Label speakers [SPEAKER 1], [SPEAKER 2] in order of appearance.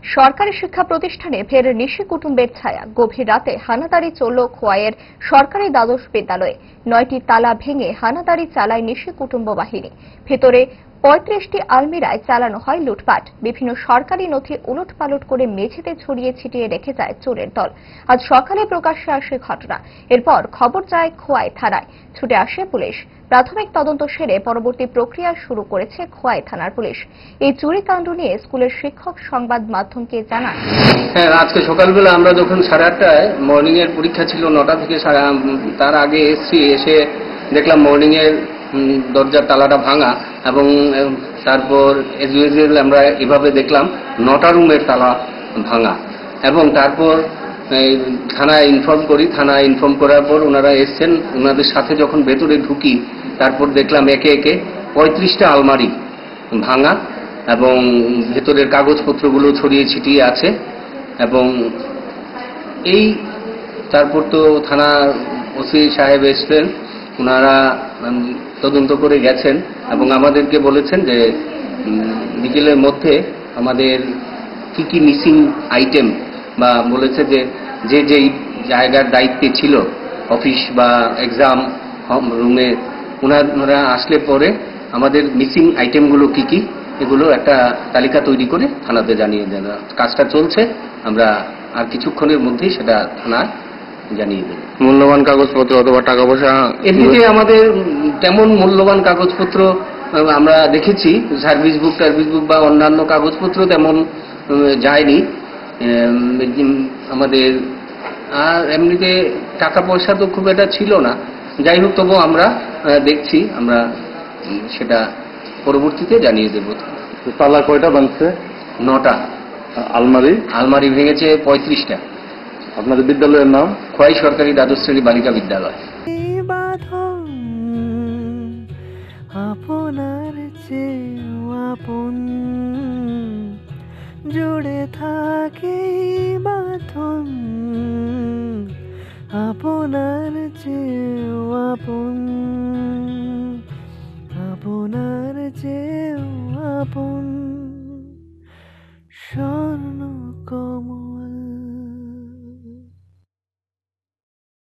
[SPEAKER 1] সরকারি শিক্ষা প্রতিষ্ঠানে ফের নিশি কুটুম্বের ছায়া। গভীর রাতে হানাদারি চলল খোয়াইয়ের সরকারি দ্বাদশ বিদ্যালয়ে। 9টি তালা ভেঙে হানাদারি চালায় নিশি কুটুম্ব বাহিনী। ভেতরে 35টি আলমিরায় চালানো হয় লুটপাট। বিভিন্ন সরকারি নথি উলটপালট করে মেঝেতে ছড়িয়ে ছিটিয়ে রেখে যায় চোরের দল। আজ সকালে প্রকাশ্যে আসে ঘটনা। এরপর খবর যায় খোয়াই থানায়। ছুটে আসে পুলিশ। প্রাথমিক তদন্ত সেরে পরবর্তী প্রক্রিয়া শুরু করেছে খোয়াই থানার পুলিশ। এই চুরিকাণ্ড নিয়ে স্কুলের শিক্ষক সংবাদ মাধ্যমকে জানান,
[SPEAKER 2] আজকে সকালবেলা আমরা যখন 8:30টায় মর্নিং এর পরীক্ষা ছিল, 9টা থেকে তার আগে এসে দেখলাম মর্নিং এর দরজার তালাটা ভাঙা, এবং তারপর এজ ইউজুয়াল আমরা এভাবে দেখলাম 9টা রুমের তালা ভাঙা, এবং তারপর থানায় ইনফর্ম করি। থানায় ইনফর্ম করার পর ওনারা এসছেন। ওনাদের সাথে যখন ভেতরে ঢুকি, তারপর দেখলাম একে একে 35টা আলমারি ভাঙা এবং ভেতরের কাগজপত্রগুলো ছড়িয়ে ছিটিয়ে আছে। এবং এই তারপর তো থানার ওসি সাহেব এসছেন, ওনারা তদন্ত করে গেছেন এবং আমাদেরকে বলেছেন যে বিকেলের মধ্যে আমাদের কি কি মিসিং আইটেম, বা বলেছে যে যেই জায়গার দায়িত্বে ছিল, অফিস বা এক্সাম রুমে, ওনারা আসলে পরে আমাদের মিসিং আইটেমগুলো কি কি, এগুলো একটা তালিকা তৈরি করে থানাতে জানিয়ে দেন। কাজটা চলছে, আমরা আর কিছুক্ষণের মধ্যেই সেটা থানায় জানিয়ে দেব।
[SPEAKER 3] মূল্যবান কাগজপত্র অথবা টাকা পয়সা
[SPEAKER 2] এদিকে আমাদের তেমন মূল্যবান কাগজপত্র আমরা দেখেছি, সার্ভিস বুক বা অন্যান্য কাগজপত্র তেমন যায়নি আমাদের। আর এমনিতে টাকা পয়সা তো খুব একটা ছিল না। যাই হোক, তবু আমরা দেখছি, আমরা সেটা পরবর্তীতে জানিয়ে দেব।
[SPEAKER 3] তালা কয়টা ভাঙছে?
[SPEAKER 2] 9টা। আলমারি ভেঙেছে 35টা।
[SPEAKER 3] আপনাদের বিদ্যালয়ের নাম?
[SPEAKER 2] খোয়াই সরকারি দ্বাদশ শ্রেণী বালিকা বিদ্যালয়।
[SPEAKER 4] আপনার চেয়েও আপন জুড়ে থাকে বাঁধন, আপনার চেয়েও আপন, আপনার চেয়েও আপন। স্বর্ণ